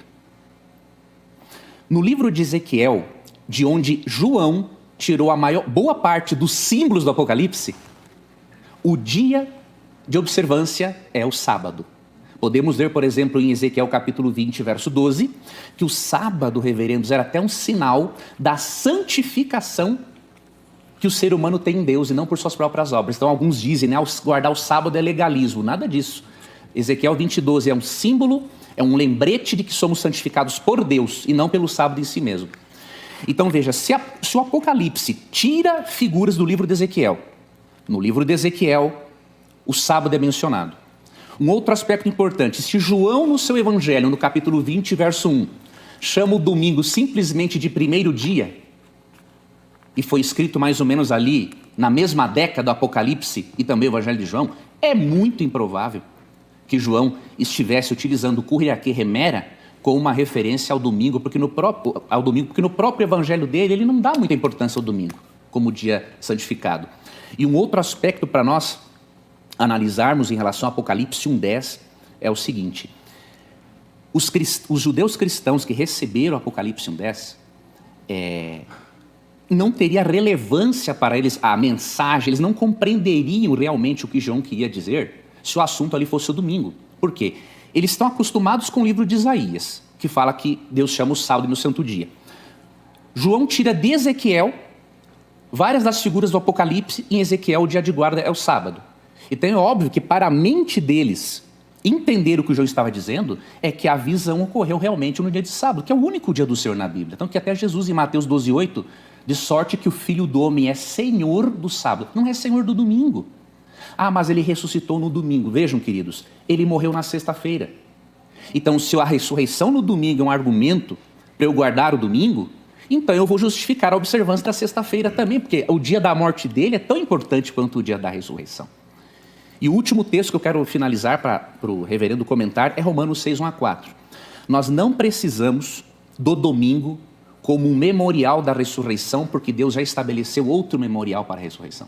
No livro de Ezequiel, de onde João tirou boa parte dos símbolos do Apocalipse, o dia de observância é o sábado. Podemos ver, por exemplo, em Ezequiel capítulo 20, verso 12, que o sábado, reverendos, era até um sinal da santificação que o ser humano tem em Deus e não por suas próprias obras. Então alguns dizem, né, guardar o sábado é legalismo. Nada disso. Ezequiel 20, 12 é um símbolo, é um lembrete de que somos santificados por Deus e não pelo sábado em si mesmo. Então veja, se o Apocalipse tira figuras do livro de Ezequiel, no livro de Ezequiel o sábado é mencionado. Um outro aspecto importante, se João no seu evangelho, no capítulo 20, verso 1, chama o domingo simplesmente de primeiro dia, e foi escrito mais ou menos ali, na mesma década do Apocalipse e também o evangelho de João, é muito improvável que João estivesse utilizando o Kuriake Remera como uma referência ao domingo, porque no próprio evangelho dele, ele não dá muita importância ao domingo, como dia santificado. E um outro aspecto para nós analisarmos em relação ao Apocalipse 1:10 é o seguinte: os judeus cristãos que receberam o Apocalipse 1:10, não teria relevância para eles a mensagem, eles não compreenderiam realmente o que João queria dizer se o assunto ali fosse o domingo. Por quê? Eles estão acostumados com o livro de Isaías, que fala que Deus chama o sábado no santo dia. João tira de Ezequiel várias das figuras do Apocalipse, e em Ezequiel o dia de guarda é o sábado. Então é óbvio que para a mente deles entender o que o João estava dizendo é que a visão ocorreu realmente no dia de sábado, que é o único dia do Senhor na Bíblia. Então que até Jesus em Mateus 12:8, de sorte que o Filho do Homem é Senhor do sábado, não é Senhor do domingo. Ah, mas ele ressuscitou no domingo. Vejam, queridos, ele morreu na sexta-feira. Então se a ressurreição no domingo é um argumento para eu guardar o domingo, então eu vou justificar a observância da sexta-feira também, porque o dia da morte dele é tão importante quanto o dia da ressurreição. E o último texto que eu quero finalizar para o reverendo comentar é Romanos 6:1-4. Nós não precisamos do domingo como um memorial da ressurreição, porque Deus já estabeleceu outro memorial para a ressurreição.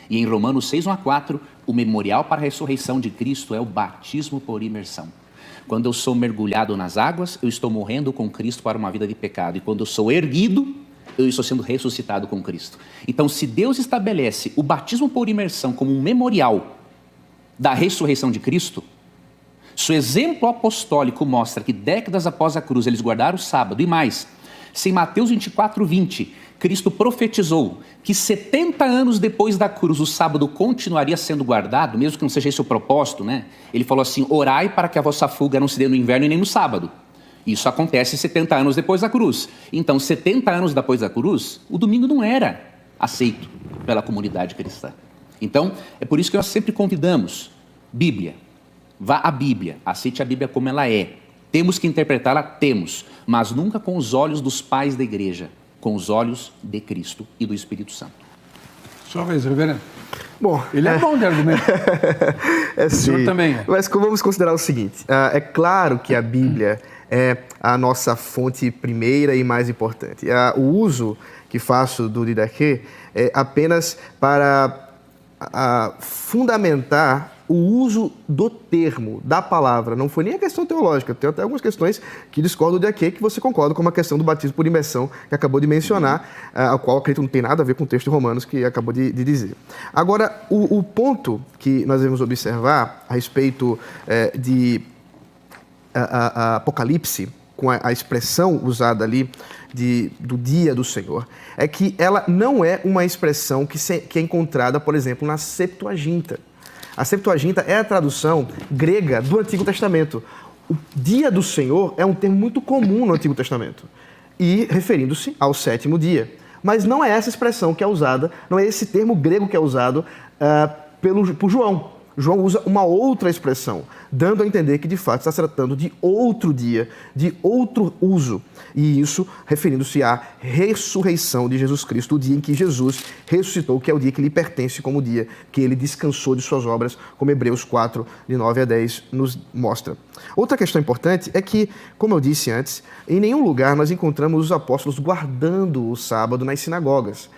E em Romanos 6:1-4, o memorial para a ressurreição de Cristo é o batismo por imersão. Quando eu sou mergulhado nas águas, eu estou morrendo com Cristo para uma vida de pecado. E quando eu sou erguido, eu estou sendo ressuscitado com Cristo. Então, se Deus estabelece o batismo por imersão como um memorial da ressurreição de Cristo, se o exemplo apostólico mostra que décadas após a cruz eles guardaram o sábado, e mais, se em Mateus 24:20, Cristo profetizou que 70 anos depois da cruz o sábado continuaria sendo guardado, mesmo que não seja esse o propósito, né? Ele falou assim: orai para que a vossa fuga não se dê no inverno e nem no sábado. Isso acontece 70 anos depois da cruz. Então, 70 anos depois da cruz, o domingo não era aceito pela comunidade cristã. Então, é por isso que nós sempre convidamos: Bíblia, vá à Bíblia, aceite a Bíblia como ela é. Temos que interpretá-la? Temos, mas nunca com os olhos dos pais da igreja, com os olhos de Cristo e do Espírito Santo.
Sua vez, reverendo.
Bom,
Ele é bom de argumento.
O
senhor também é.
Mas vamos considerar o seguinte: é claro que a Bíblia é a nossa fonte primeira e mais importante. O uso que faço do Didaquê é apenas para fundamentar o uso do termo, da palavra. Não foi nem a questão teológica. Tem até algumas questões que discordo de aqui, que você concorda, como a questão do batismo por imersão, que acabou de mencionar, a qual acredito não tem nada a ver com o texto de Romanos que acabou de dizer. Agora, o ponto que nós devemos observar a respeito de Apocalipse, com a expressão usada ali do dia do Senhor, é que ela não é uma expressão que é encontrada, por exemplo, na Septuaginta. A Septuaginta é a tradução grega do Antigo Testamento. O dia do Senhor é um termo muito comum no Antigo Testamento, e referindo-se ao sétimo dia. Mas não é essa expressão que é usada, não é esse termo grego que é usado por João. João usa uma outra expressão, dando a entender que de fato está se tratando de outro dia, de outro uso. E isso referindo-se à ressurreição de Jesus Cristo, o dia em que Jesus ressuscitou, que é o dia que lhe pertence como o dia que ele descansou de suas obras, como Hebreus 4, de 9-10, nos mostra. Outra questão importante é que, como eu disse antes, em nenhum lugar nós encontramos os apóstolos guardando o sábado nas sinagogas.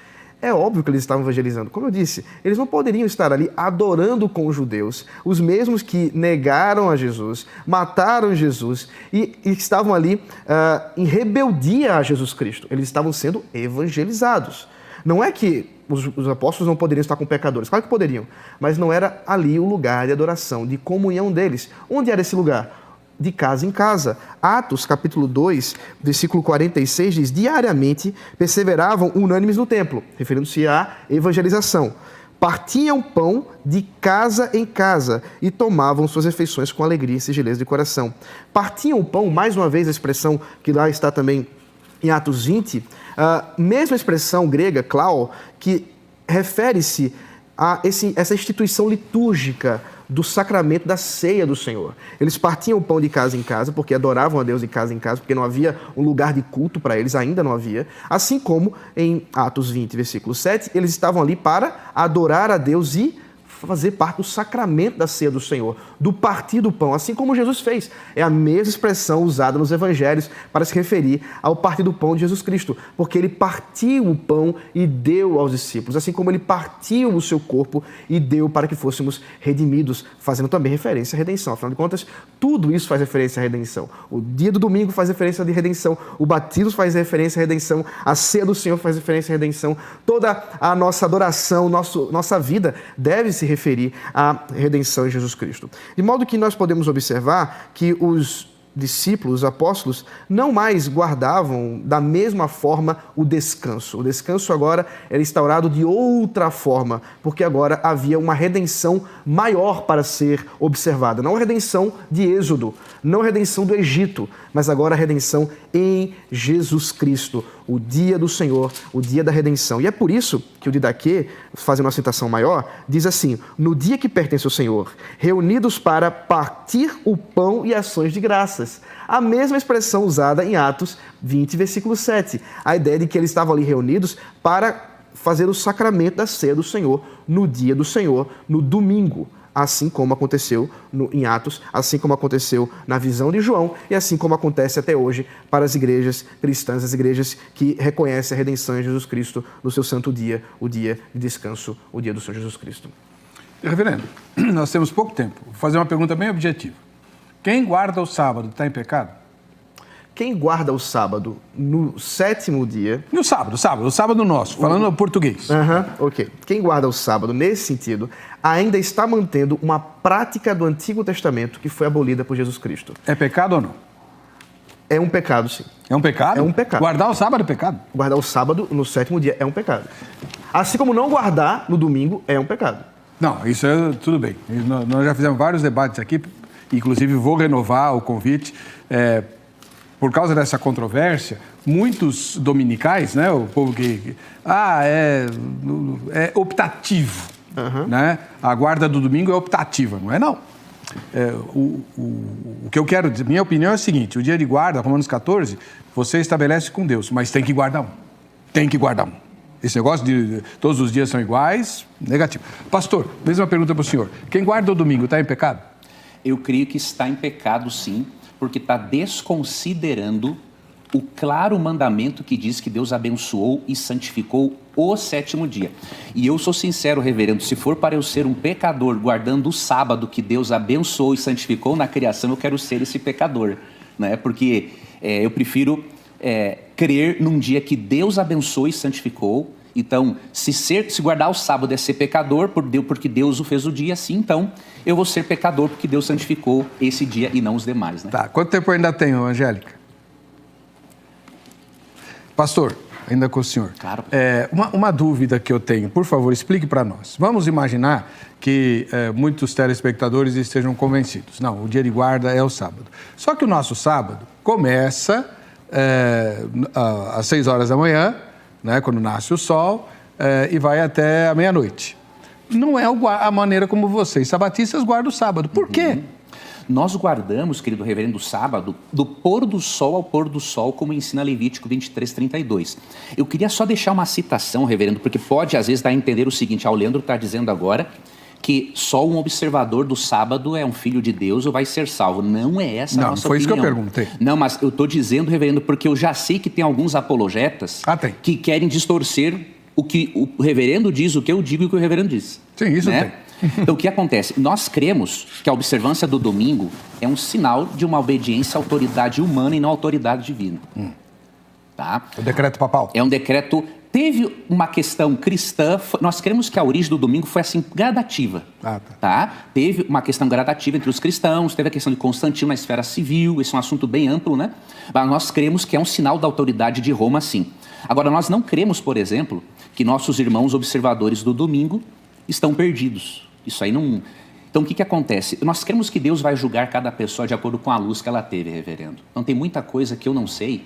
É óbvio que eles estavam evangelizando. Como eu disse, eles não poderiam estar ali adorando com os judeus, os mesmos que negaram a Jesus, mataram Jesus e estavam ali em rebeldia a Jesus Cristo. Eles estavam sendo evangelizados. Não é que os apóstolos não poderiam estar com pecadores, claro que poderiam, mas não era ali o lugar de adoração, de comunhão deles. Onde era esse lugar? De casa em casa. Atos, capítulo 2, versículo 46, diz: diariamente perseveravam unânimes no templo, referindo-se à evangelização. Partiam pão de casa em casa e tomavam suas refeições com alegria e singeleza de coração. Partiam o pão, mais uma vez a expressão que lá está também em Atos 20, a mesma expressão grega, klau, que refere-se a essa instituição litúrgica do sacramento da ceia do Senhor. Eles partiam o pão de casa em casa, porque adoravam a Deus de casa em casa, porque não havia um lugar de culto para eles, ainda não havia. Assim como em Atos 20, versículo 7, eles estavam ali para adorar a Deus e fazer parte do sacramento da ceia do Senhor, do partir do pão, assim como Jesus fez. É a mesma expressão usada nos evangelhos para se referir ao partir do pão de Jesus Cristo, porque ele partiu o pão e deu aos discípulos, assim como ele partiu o seu corpo e deu para que fôssemos redimidos, fazendo também referência à redenção. Afinal de contas, tudo isso faz referência à redenção. O dia do domingo faz referência à redenção, o batismo faz referência à redenção, a ceia do Senhor faz referência à redenção, toda a nossa adoração, nossa vida deve se referir à redenção em Jesus Cristo. De modo que nós podemos observar que os discípulos, os apóstolos, não mais guardavam da mesma forma o descanso. O descanso agora era instaurado de outra forma, porque agora havia uma redenção maior para ser observada. Não a redenção de Êxodo, não a redenção do Egito, mas agora a redenção em Jesus Cristo, o dia do Senhor, o dia da redenção. E é por isso que o Didaquê, fazendo uma citação maior, diz assim: no dia que pertence ao Senhor, reunidos para partir o pão e ações de graças. A mesma expressão usada em Atos 20, versículo 7. A ideia de que eles estavam ali reunidos para fazer o sacramento da ceia do Senhor no dia do Senhor, no domingo. Assim como aconteceu em Atos, assim como aconteceu na visão de João e assim como acontece até hoje para as igrejas cristãs, as igrejas que reconhecem a redenção em Jesus Cristo no seu santo dia, o dia de descanso, o dia do Senhor Jesus Cristo.
Reverendo, nós temos pouco tempo. Vou fazer uma pergunta bem objetiva. Quem guarda o sábado está em pecado?
Quem guarda o sábado no sétimo dia...
No sábado, o sábado nosso, falando português.
Ok. Quem guarda o sábado nesse sentido ainda está mantendo uma prática do Antigo Testamento que foi abolida por Jesus Cristo.
É pecado ou não?
É um pecado, sim.
É um pecado?
É um pecado.
Guardar o sábado é pecado?
Guardar o sábado no sétimo dia é um pecado. Assim como não guardar no domingo é um pecado.
Não, isso é tudo bem. Nós já fizemos vários debates aqui, inclusive vou renovar o convite. Por causa dessa controvérsia, muitos dominicais, né, o povo que é optativo, né? A guarda do domingo é optativa, não é não. O que eu quero dizer, minha opinião é a seguinte: o dia de guarda, Romanos 14, você estabelece com Deus, mas tem que guardar um. Tem que guardar um. Esse negócio de todos os dias são iguais, negativo. Pastor, mesma pergunta para o senhor. Quem guarda o domingo está em pecado?
Eu creio que está em pecado, sim, porque está desconsiderando o claro mandamento que diz que Deus abençoou e santificou o sétimo dia. E eu sou sincero, reverendo, se for para eu ser um pecador guardando o sábado que Deus abençoou e santificou na criação, eu quero ser esse pecador, né? Porque eu prefiro crer num dia que Deus abençoou e santificou. Então, se guardar o sábado é ser pecador, porque Deus o fez o dia assim, então eu vou ser pecador porque Deus santificou esse dia e não os demais, né?
Tá, quanto tempo ainda tem, Angélica? Pastor, ainda com o senhor.
Claro.
Uma dúvida que eu tenho, por favor, explique para nós. Vamos imaginar que muitos telespectadores estejam convencidos. Não, o dia de guarda é o sábado. Só que o nosso sábado começa às 6 horas da manhã, né, quando nasce o sol, e vai até a meia-noite. Não é a maneira como vocês, sabatistas, guardam o sábado. Por quê?
Nós guardamos, querido reverendo, o sábado do pôr do sol ao pôr do sol, como ensina Levítico 23:32. Eu queria só deixar uma citação, reverendo, porque pode às vezes dar a entender o seguinte: o Leandro está dizendo agora que só um observador do sábado é um filho de Deus ou vai ser salvo. Não é essa a nossa opinião. Não, foi isso que eu
perguntei.
Não, mas eu estou dizendo, reverendo, porque eu já sei que tem alguns apologetas que querem distorcer o que o reverendo diz, o que eu digo e o que o reverendo diz.
Sim, isso
né?
tem.
Então, o que acontece? Nós cremos que a observância do domingo é um sinal de uma obediência à autoridade humana e não à autoridade divina. Tá?
O decreto papal.
É um decreto... Teve uma questão cristã, nós cremos que a origem do domingo foi assim, gradativa. Tá? Teve uma questão gradativa entre os cristãos, teve a questão de Constantino na esfera civil, esse é um assunto bem amplo, né? Mas nós cremos que é um sinal da autoridade de Roma, sim. Agora, nós não cremos, por exemplo, que nossos irmãos observadores do domingo estão perdidos. Isso aí não... Então, o que acontece? Nós cremos que Deus vai julgar cada pessoa de acordo com a luz que ela teve, reverendo. Então, tem muita coisa que eu não sei,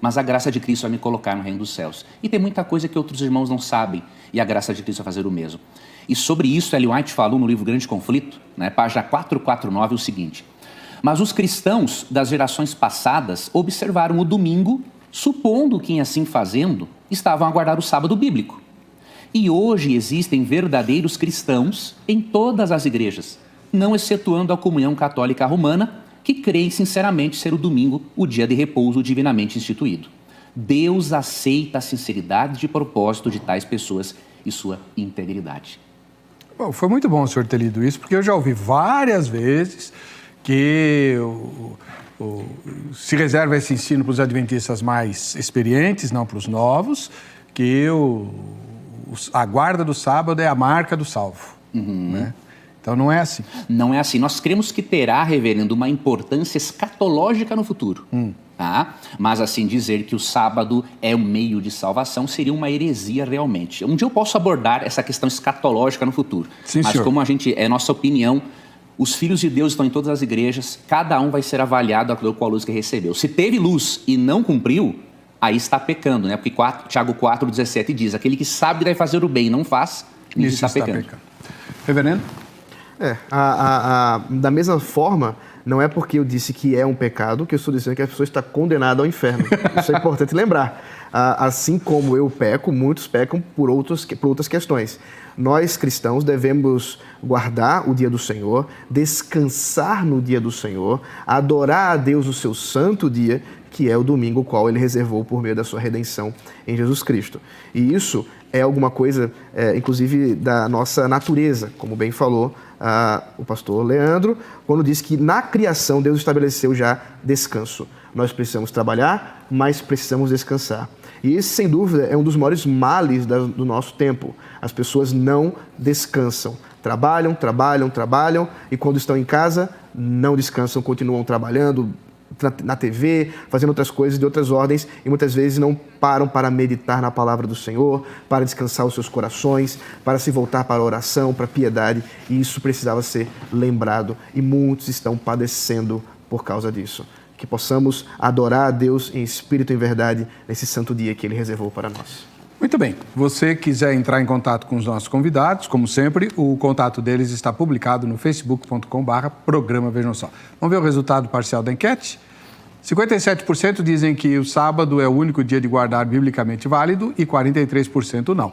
mas a graça de Cristo vai me colocar no reino dos céus. E tem muita coisa que outros irmãos não sabem, e a graça de Cristo vai fazer o mesmo. E sobre isso, Ellen White falou no livro Grande Conflito, né, página 449, o seguinte: mas os cristãos das gerações passadas observaram o domingo, supondo que, em assim fazendo, estavam a guardar o sábado bíblico. E hoje existem verdadeiros cristãos em todas as igrejas, não excetuando a comunhão católica romana, que creem sinceramente ser o domingo o dia de repouso divinamente instituído. Deus aceita a sinceridade de propósito de tais pessoas e sua integridade.
Bom, foi muito bom o senhor ter lido isso, porque eu já ouvi várias vezes que se reserva esse ensino para os adventistas mais experientes, não para os novos, que a guarda do sábado é a marca do salvo. Né? Então não é assim.
Não é assim. Nós cremos que terá, reverendo, uma importância escatológica no futuro. Tá? Mas assim, dizer que o sábado é um meio de salvação seria uma heresia realmente. Um dia eu posso abordar essa questão escatológica no futuro.
Sim,
mas
senhor.
Como é nossa opinião, os filhos de Deus estão em todas as igrejas, cada um vai ser avaliado com a luz que recebeu. Se teve luz e não cumpriu, aí está pecando, né? Porque Tiago 4,17 diz: aquele que sabe que deve fazer o bem e não faz, nisso está pecando.
Reverendo?
Da mesma forma, não é porque eu disse que é um pecado que eu estou dizendo que a pessoa está condenada ao inferno. Isso é importante lembrar. Assim como eu peco, muitos pecam por outras questões. Nós, cristãos, devemos guardar o dia do Senhor, descansar no dia do Senhor, adorar a Deus no seu santo dia, que é o domingo, o qual Ele reservou por meio da sua redenção em Jesus Cristo. E isso é alguma coisa, inclusive, da nossa natureza, como bem falou o pastor Leandro, quando disse que na criação Deus estabeleceu já descanso. Nós precisamos trabalhar, mas precisamos descansar. E esse, sem dúvida, é um dos maiores males do nosso tempo. As pessoas não descansam. Trabalham, e quando estão em casa, não descansam, continuam trabalhando na TV, fazendo outras coisas de outras ordens, e muitas vezes não param para meditar na palavra do Senhor, para descansar os seus corações, para se voltar para a oração, para a piedade, e isso precisava ser lembrado, e muitos estão padecendo por causa disso. Que possamos adorar a Deus em espírito e em verdade nesse santo dia que Ele reservou para nós.
Muito bem. Você quiser entrar em contato com os nossos convidados, como sempre, o contato deles está publicado no facebook.com/programa Vejam Só. Vamos ver o resultado parcial da enquete? 57% dizem que o sábado é o único dia de guardar biblicamente válido e 43% não.